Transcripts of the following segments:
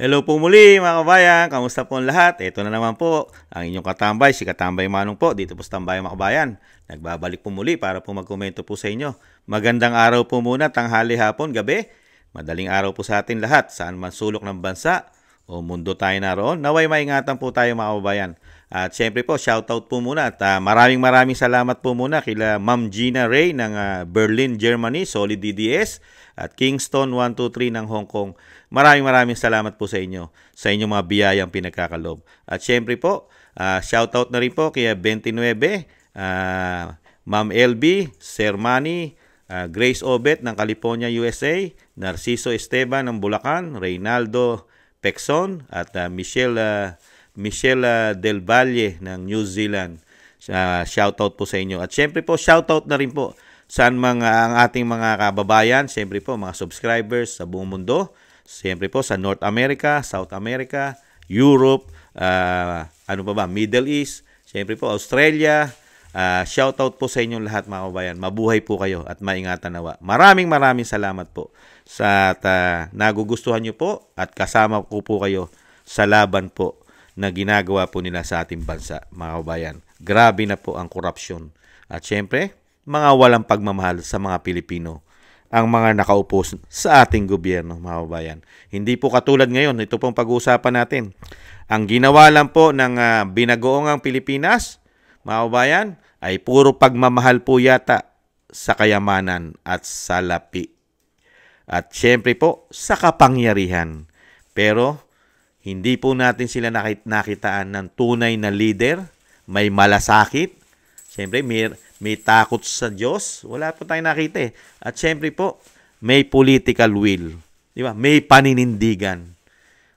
Hello po muli mga kabayan, kamusta po ang lahat? Ito na naman po ang inyong katambay, si Katambay Manong po, dito po sa Tambayan mga kabayan. Nagbabalik po muli para po magkomento po sa inyo. Magandang araw po muna, tanghali, hapon, gabi. Madaling araw po sa atin lahat, saan man sulok ng bansa o mundo tayo naroon. Naway maingatan po tayo mga kabayan. At syempre po, shoutout po muna at maraming salamat po muna kila Ma'am Gina Ray ng Berlin, Germany, Solid DDS at Kingston 123 ng Hong Kong. Maraming salamat po sa inyo, sa inyong mga biyayang pinagkakalob. At syempre po, shoutout na rin po kaya 29, Ma'am LB, Sir Manny, Grace Obet ng California, USA, Narciso Esteban ng Bulacan, Reynaldo Pexon at Michelle Del Valle ng New Zealand. Shoutout po sa inyo. At syempre po, shoutout na rin po saan ang ating mga kababayan, syempre po mga subscribers sa buong mundo. Siyempre po sa North America, South America, Europe, Middle East, siyempre po Australia. Shoutout po sa inyong lahat mga kabayan. Mabuhay po kayo at maingatan nawa. Maraming salamat po sa nagugustuhan nyo po at kasama ko po kayo sa laban po na ginagawa po nila sa ating bansa mga kabayan. Grabe na po ang korupsyon. At siyempre, mga walang pagmamahal sa mga Pilipino ang mga nakaupo sa ating gobyerno, mga kabayan. Hindi po katulad ngayon, ito pong pag-uusapan natin. Ang ginawa lang po ng binagoongang Pilipinas, mga kabayan, ay puro pagmamahal po yata sa kayamanan at sa lapi. At syempre po, sa kapangyarihan. Pero, hindi po natin sila nakitaan ng tunay na leader, may malasakit, syempre may takot sa Diyos, wala po tayong nakita eh. At syempre po, may political will. Di ba? May paninindigan.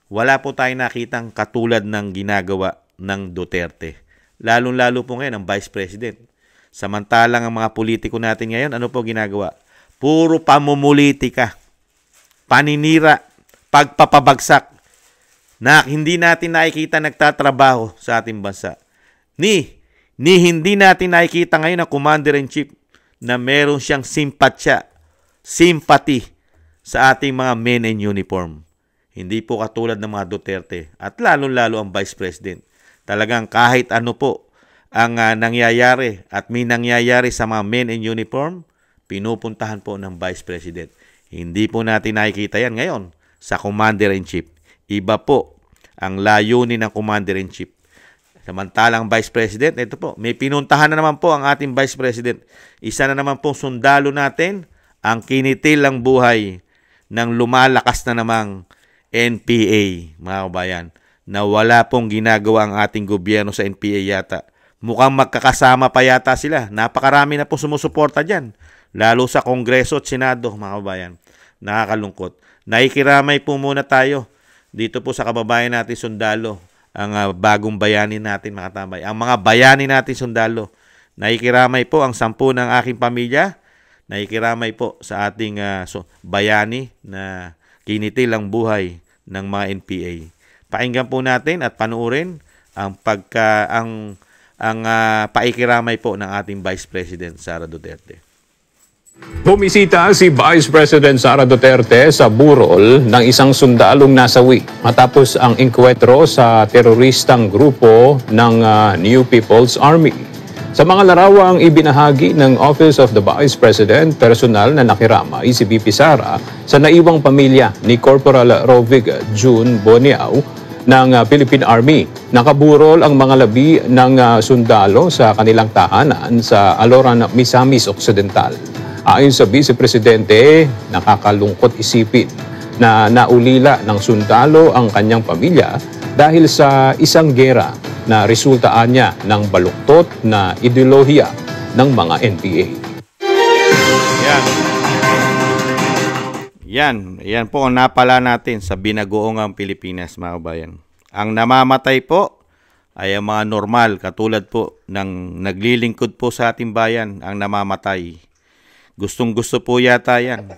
Wala po tayong nakitang katulad ng ginagawa ng Duterte. Lalong-lalo po ngayon ang Vice President. Samantalang ang mga politiko natin ngayon, ano po ginagawa? Puro pamumulitika, paninira, pagpapabagsak na hindi natin nakikita nagtatrabaho sa ating bansa. Ni hindi natin nakikita ngayon ang Commander-in-Chief na meron siyang sympathy sa ating mga men in uniform. Hindi po katulad ng mga Duterte at lalo-lalo ang Vice President. Talagang kahit ano po ang nangyayari at may nangyayari sa mga men in uniform, pinupuntahan po ng Vice President. Hindi po natin nakikita yan ngayon sa Commander-in-Chief. Iba po ang layunin ng Commander-in-Chief. Samantalang Vice President, ito po, may pinuntahan na naman po ang ating Vice President. Isa na naman pong sundalo natin, ang kinitil ang buhay ng lumalakas na namang NPA, mga kabayan, na wala pong ginagawa ang ating gobyerno sa NPA yata. Mukhang magkakasama pa yata sila. Napakarami na po sumusuporta dyan, lalo sa Kongreso at Senado, mga kabayan. Nakakalungkot. Nakikiramay po muna tayo dito po sa kababayan natin sundalo, ang bagong bayani natin mga tambay. Ang mga bayani natin sundalo. Nakikiramay po ang 10 ng aking pamilya. Nakikiramay po sa ating bayani na kinitil ang buhay ng mga NPA. Pakinggan po natin at panuorin ang paikiramay po ng ating Vice President Sara Duterte. Bumisita si Vice President Sara Duterte sa burol ng isang sundalong nasawi matapos ang inkwentro sa teroristang grupo ng New People's Army. Sa mga larawang ibinahagi ng Office of the Vice President, personal na nakiramay si VP Sara sa naiwang pamilya ni Corporal Rovig June Boniao ng Philippine Army. Nakaburol ang mga labi ng sundalo sa kanilang tahanan sa Aloran, Misamis Occidental. Ayon sa Vice Presidente, nakakalungkot isipin na naulila ng sundalo ang kanyang pamilya dahil sa isang gera na resultaan niya ng baluktot na ideolohiya ng mga NPA. Yan po ang napala natin sa binagoongang Pilipinas, mga kabayan. Ang namamatay po ay ang mga normal, katulad po ng naglilingkod po sa ating bayan ang namamatay. Gustong-gusto po yata yan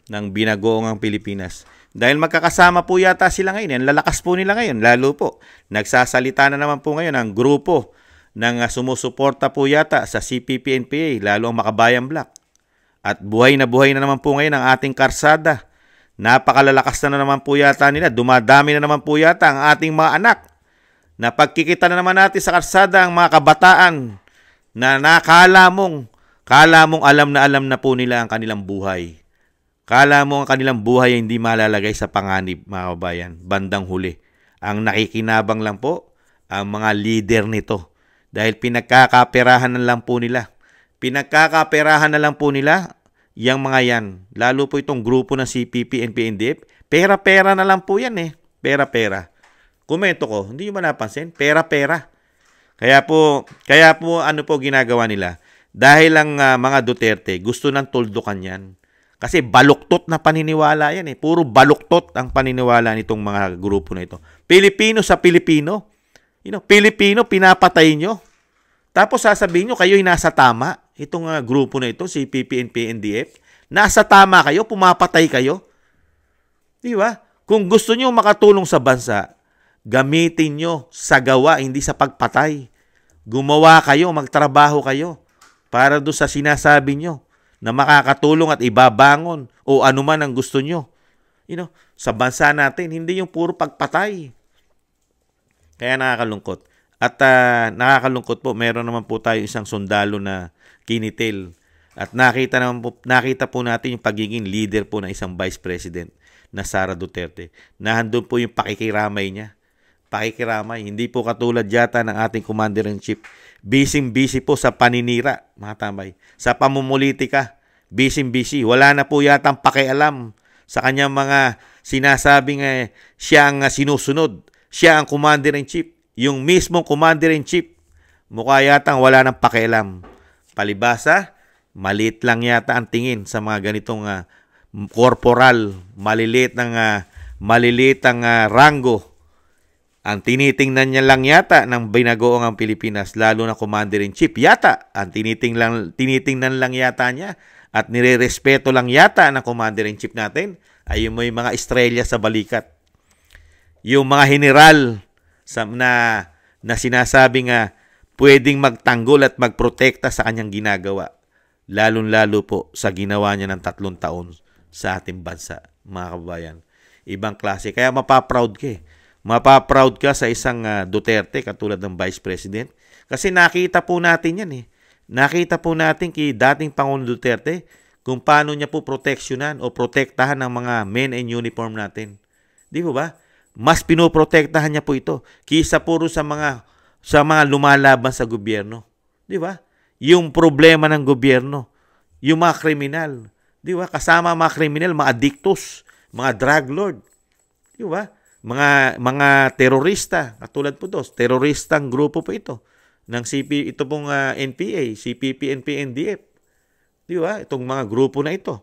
ng binagoongang Pilipinas. Dahil magkakasama po yata sila ngayon. Yan, lalakas po nila ngayon. Lalo po, nagsasalita na naman po ngayon ang grupo ng sumusuporta po yata sa CPP-NPA, lalo ang Makabayan Black. At buhay na naman po ngayon ang ating karsada Napakalalakas na naman po yata nila. Dumadami na naman po yata ang ating mga anak. Na pagkikita na naman natin sa kalsada ang mga kabataan na kala mong alam na po nila ang kanilang buhay. Kala mo ang kanilang buhay ay hindi malalagay sa panganib, mga kabayan, bandang huli. Ang nakikinabang lang po ang mga leader nito. Dahil pinagkakaperahan na lang po nila. Pinagkakaperahan na lang po nila yung mga yan. Lalo po itong grupo ng CPP, NP, NDF. Pera-pera na lang po yan eh. Pera-pera. Komento ko, hindi nyo ba napansin? Pera-pera. Kaya po ano po ginagawa nila? Dahil ang mga Duterte gusto ng tuldukan yan. Kasi baluktot na paniniwala yan eh. Puro baluktot ang paniniwala nitong mga grupo na ito. Pilipino sa Pilipino. Pilipino, pinapatay nyo. Tapos sasabihin nyo, kayo'y nasa tama. Itong grupo na ito, CPP, NP, NDF. Nasa tama kayo, pumapatay kayo. Di ba? Kung gusto nyo makatulong sa bansa, gamitin nyo sa gawa, hindi sa pagpatay. Gumawa kayo, magtrabaho kayo para doon sa sinasabi nyo na makakatulong at ibabangon o anuman ang gusto nyo. Sa bansa natin, hindi yung puro pagpatay. Kaya nakakalungkot. At nakakalungkot po, meron naman po tayo isang sundalo na kinitil. At nakita po natin yung pagiging leader po ng isang vice president na Sara Duterte. Nahandun po yung pakikiramay niya. Pakikiramay. Hindi po katulad yata ng ating Commander-in-Chief. Busy po sa paninira, mga tambay. Sa pamumulitika, busy. Wala na po yatang pakialam sa kanyang mga sinasabing siya ang sinusunod. Siya ang Commander-in-Chief. Yung mismong Commander-in-Chief, mukha yatang wala nang pakialam. Palibasa, maliit lang yata ang tingin sa mga ganitong corporal, maliliit ang rango. Ang tinitingnan niya lang yata ng binagoong ang Pilipinas, lalo na Commander-in-Chief. Yata, ang tinitingnan lang yata niya at nirerespeto lang yata ng Commander-in-Chief natin ay yung may mga estrella sa balikat. Yung mga general na sinasabing pwedeng magtanggol at magprotekta sa kanyang ginagawa. Lalong-lalo po sa ginawa niya ng 3 taon sa ating bansa, mga kababayan. Ibang klase. Kaya mapaproud ka eh. Mapaproud ka sa isang Duterte katulad ng Vice President. Kasi nakita po natin yan eh. Nakita po natin kay dating Pangulong Duterte kung paano niya po proteksyonan o protektahan ng mga men in uniform natin. Di ba? Mas pinoprotektahan niya po ito kaysa puro sa mga lumalaban sa gobyerno. Di ba? Yung problema ng gobyerno, yung mga kriminal. Di ba? Kasama mga kriminal, mga addictos, mga drug lord. Di ba? Mga terorista, katulad po ito, teroristang grupo po ito ng ito pong NPA, CPP, NP, NDF. Di ba? Itong mga grupo na ito.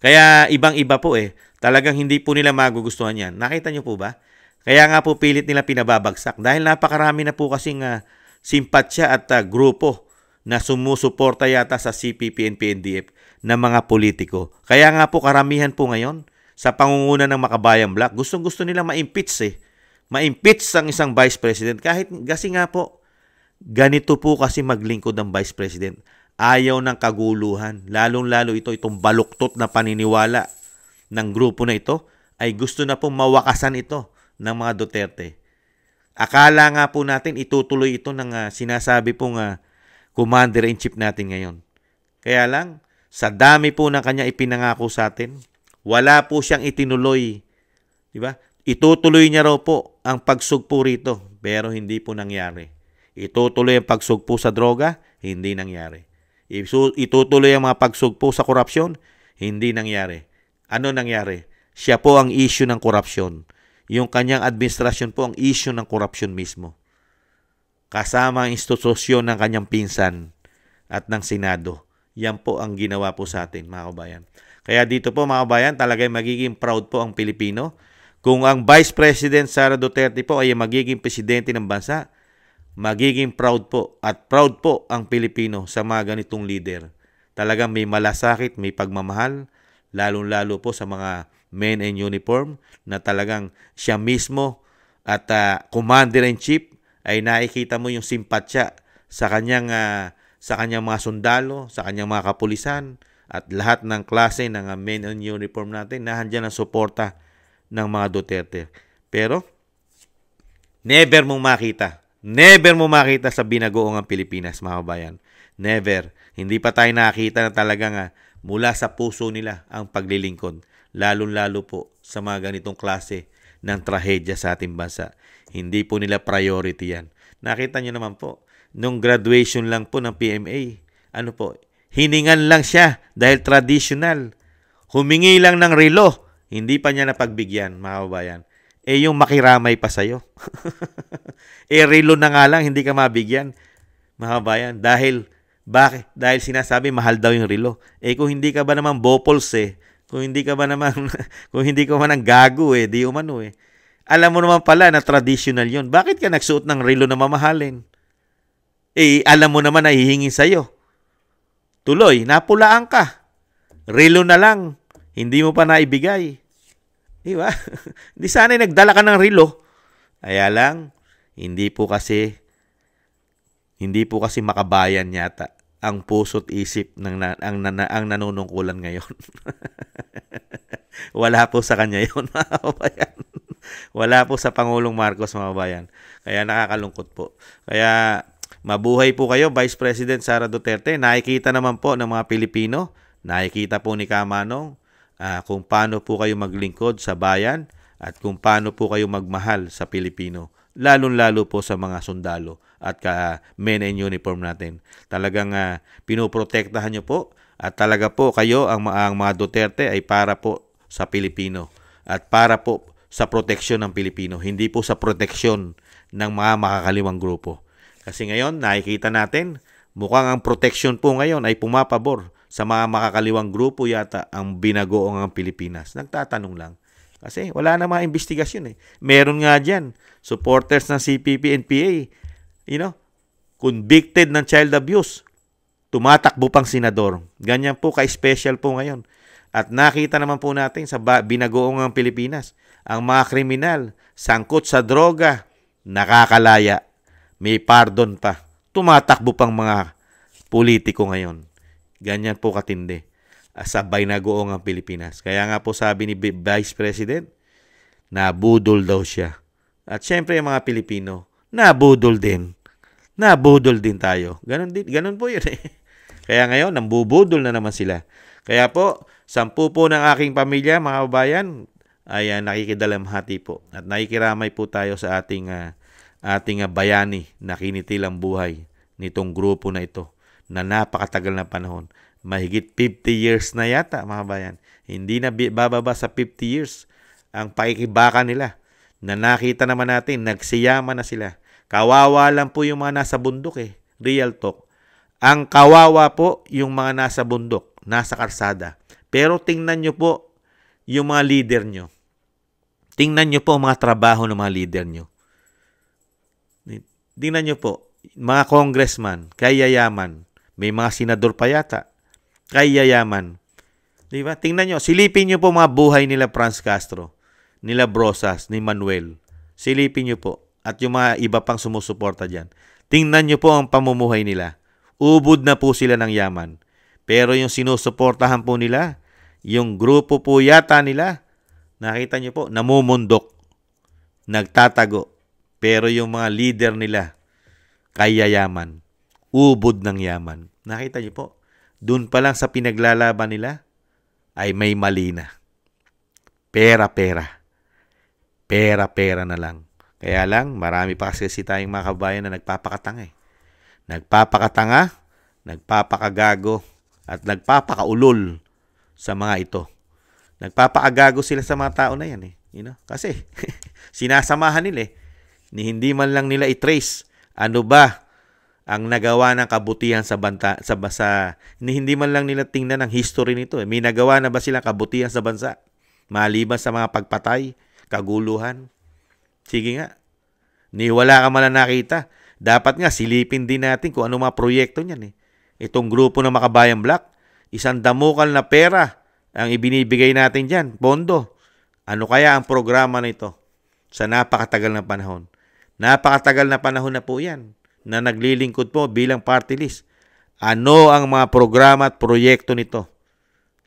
Kaya ibang-iba po eh. Talagang hindi po nila magugustuhan yan. Nakita nyo po ba? Kaya nga po pilit nila pinababagsak dahil napakarami na po kasing simpatsya at grupo na sumusuporta yata sa CPP, NP, NDF na mga politiko. Kaya nga po karamihan po ngayon sa pangunguna ng Makabayan Black, gustong-gusto nila ma-impeach eh. Ma-impeach ang isang vice president. Kasi nga po, ganito po kasi maglingkod ng vice president. Ayaw ng kaguluhan. Lalong-lalo itong baluktot na paniniwala ng grupo na ito, ay gusto na pong mawakasan ito ng mga Duterte. Akala nga po natin itutuloy ito ng sinasabi pong Commander-in-Chief natin ngayon. Kaya lang, sa dami po ng kanya ipinangako sa atin, wala po siyang itinuloy. Diba? Itutuloy niya raw po ang pagsugpo rito, pero hindi po nangyari. Itutuloy ang pagsugpo sa droga, hindi nangyari. Itutuloy ang mga pagsugpo sa korupsyon, hindi nangyari. Ano nangyari? Siya po ang issue ng korupsyon. Yung kanyang administrasyon po ang issue ng korupsyon mismo. Kasama ang institusyon ng kanyang pinsan at ng Senado. Yan po ang ginawa po sa atin, mga kabayan. Kaya dito po, mga kabayan, talagang magiging proud po ang Pilipino. Kung ang Vice President Sara Duterte po ay magiging presidente ng bansa, magiging proud po at proud po ang Pilipino sa mga ganitong leader. Talagang may malasakit, may pagmamahal, lalong-lalo po sa mga men in uniform na talagang siya mismo at Commander-in-Chief ay nakikita mo yung simpatsya sa kanyang mga sundalo, sa kanyang mga kapulisan at lahat ng klase ng men in uniform natin, nandiyan ang suporta ng mga Duterte. Pero, never mong makita sa binagoong ang Pilipinas, mga kabayan. Never. Hindi pa tayo nakita na talagang mula sa puso nila ang paglilingkod. Lalo-lalo po sa mga ganitong klase ng trahedya sa ating bansa. Hindi po nila priority yan. Nakita nyo naman po, nung graduation lang po ng PMA, hiningan lang siya dahil traditional. Humingi lang ng relo, hindi pa niya napagbigyan, mga kabayan. Yung makiramay pa sa'yo. Relo na nga lang, hindi ka mabigyan, mga kabayan. Bakit? Dahil sinasabi, mahal daw yung relo. Kung hindi ka ba naman bopols kung hindi ka man ang gago di umano Alam mo naman pala na traditional yun. Bakit ka nagsuot ng relo na mamahalin? Alam mo naman na hihingin sa'yo. Tuloy, napulaan ka. Relo na lang. Hindi mo pa naibigay. Diba? Di sana nagdala ka ng relo. Kaya lang, hindi po kasi makabayan yata ang puso't isip ang nanunungkulan ngayon. Wala po sa kanya yun, mga kabayan. Wala po sa Pangulong Marcos, mga kabayan. Kaya nakakalungkot po. Kaya mabuhay po kayo, Vice President Sara Duterte. Nakikita naman po ng mga Pilipino, nakikita po ni Kamanong kung paano po kayo maglingkod sa bayan at kung paano po kayo magmahal sa Pilipino. Lalo-lalo po sa mga sundalo at men in uniform natin. Talagang pinoprotektahan nyo po at talaga po kayo, ang mga Duterte ay para po sa Pilipino at para po sa proteksyon ng Pilipino, hindi po sa proteksyon ng mga makakaliwang grupo. Kasi ngayon, nakikita natin, mukhang ang proteksyon po ngayon ay pumapabor sa mga makakaliwang grupo yata ang binagoong ang Pilipinas. Nagtatanong lang. Kasi wala na mga investigasyon Meron nga dyan, supporters ng CPP, NPA, convicted ng child abuse, tumatakbo pang senador. Ganyan po ka-special po ngayon. At nakita naman po natin sa binagoong ang Pilipinas, ang mga kriminal, sangkot sa droga, nakakalaya, may pardon pa. Tumatakbo pang mga politiko ngayon. Ganyan po katindi sa binagoong ang Pilipinas. Kaya nga po sabi ni Vice President, nabudol daw siya. At syempre yung mga Pilipino, nabudol din. Nabudol din tayo. Ganun po yun Kaya ngayon, nambubudol na naman sila. Kaya po, 10 po ng aking pamilya, mga kabayan, ay nakikidalamhati po. At nakikiramay po tayo sa ating bayani na kinitil ang buhay nitong grupo na ito na napakatagal na panahon. Mahigit 50 years na yata, mga kabayan. Hindi na bababa sa 50 years ang pakikibaka nila na nakita naman natin, nagsiyaman na sila. Kawawa lang po yung mga nasa bundok Real talk. Ang kawawa po yung mga nasa bundok, nasa karsada. Pero tingnan nyo po yung mga leader nyo. Tingnan nyo po ang mga trabaho ng mga leader nyo. Tingnan nyo po, mga congressman, kayayaman. May mga senador pa yata, kayayaman. Diba? Tingnan nyo, silipin nyo po mga buhay nila Franz Castro, nila Brosas, ni Manuel. Silipin nyo po. At yung mga iba pang sumusuporta dyan. Tingnan nyo po ang pamumuhay nila. Ubod na po sila ng yaman. Pero yung sinusuportahan po nila, yung grupo po yata nila, nakita nyo po, namumundok, nagtatago. Pero yung mga leader nila, kayayaman, ubod ng yaman. Nakita nyo po, dun pa lang sa pinaglalaban nila, ay may mali na. Pera-pera. Pera-pera na lang. Kaya lang, marami pa kasi tayong mga kabayan na nagpapakatanga Nagpapakatanga, nagpapakagago, at nagpapakaulol sa mga ito. Nagpapakagago sila sa mga tao na yan Kasi, sinasamahan nila ni hindi man lang nila i-trace ano ba ang nagawa ng kabutihan sa bansa, hindi man lang nila tingnan ang history nito. May nagawa na ba silang kabutihan sa bansa? Maliban sa mga pagpatay, kaguluhan. Sige nga. Wala ka man nakita. Dapat nga silipin din natin kung ano mga proyekto niyan Itong grupo ng Makabayan Black, isang damukal na pera ang ibinibigay natin diyan, pondo. Ano kaya ang programa na ito sa napakatagal na panahon? Napakatagal na panahon na po yan na naglilingkod po bilang party list. Ano ang mga programa at proyekto nito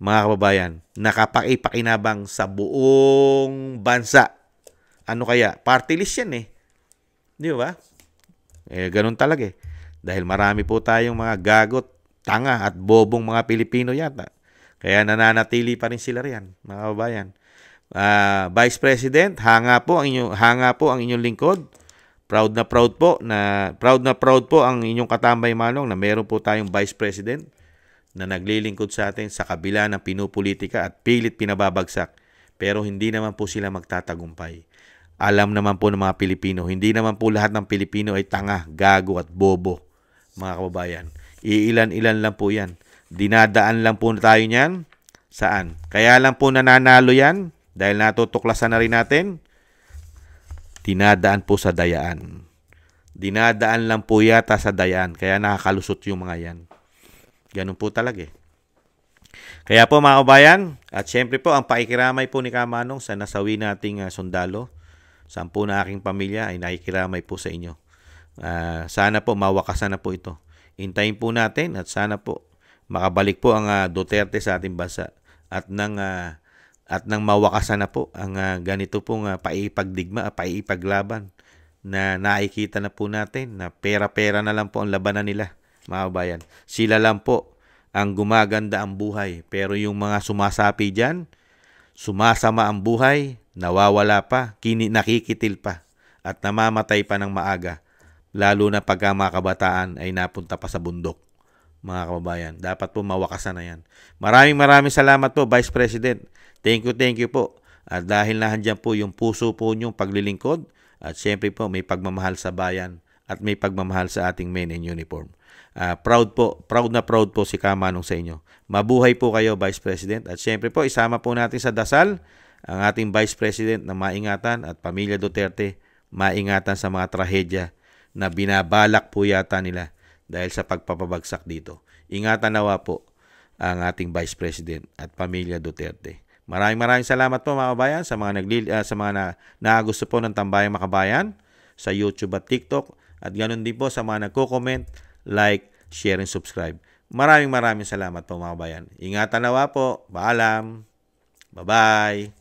mga kababayan, nakapakipakinabang sa buong bansa. Ano kaya? Party list yan eh. Di ba? Ganun talaga eh. Dahil marami po tayong mga gagot, tanga at bobong mga Pilipino yata. Kaya nananatili pa rin sila riyan, mga kababayan. Vice President, hanga po ang inyong lingkod. Proud na proud po ang inyong katambay manong na meron po tayong Vice President na naglilingkod sa atin sa kabila ng pinupolitika at pilit pinababagsak. Pero hindi naman po sila magtatagumpay. Alam naman po ng mga Pilipino, hindi naman po lahat ng Pilipino ay tanga, gago at bobo, mga kababayan. Iilan-ilan lang po yan. Dinadaan lang po tayo niyan. Saan? Kaya lang po nananalo yan dahil natutuklasan na rin natin. Dinadaan po sa dayaan. Dinadaan lang po yata sa dayaan. Kaya nakakalusot yung mga yan. Ganun po talaga eh. Kaya po mga kabayan, at syempre po ang pakikiramay po ni Kamanong sa nasawi nating sundalo. 10 na aking pamilya ay nakikiramay po sa inyo. Sana po mawakasan na po ito. Hintayin po natin at sana po makabalik po ang Duterte sa ating bansa at nang mawakasan na po ang ganito pong paipagdigma, paipaglaban na nakikita na po natin na pera-pera na lang po ang labanan nila, mga kabayan. Sila lang po ang gumaganda ang buhay, pero yung mga sumasapi dyan, sumasama ang buhay, nawawala pa, nakikitil pa, at namamatay pa ng maaga, lalo na pagka mga kabataan ay napunta pa sa bundok, mga kababayan. Dapat po mawakasan na yan. Maraming salamat po, Vice President. Thank you po. At dahil nahandyan po yung puso po niyong paglilingkod, at syempre po may pagmamahal sa bayan at may pagmamahal sa ating men in uniform. Proud na proud po si Kamanong sa inyo. Mabuhay po kayo, Vice President. At syempre po, isama po natin sa dasal ang ating Vice President na maingatan at pamilya Duterte maingatan sa mga trahedya na binabalak po yata nila dahil sa pagpapabagsak dito. Ingatan nawa po ang ating Vice President at pamilya Duterte. Maraming salamat po mga kabayan sa mga gusto po ng Tambayang Makabayan sa YouTube at TikTok, at ganoon din po sa mga nagko-comment, like, share, and subscribe. Maraming salamat po mga kabayan. Ingatan nawa po. Paalam. Bye-bye.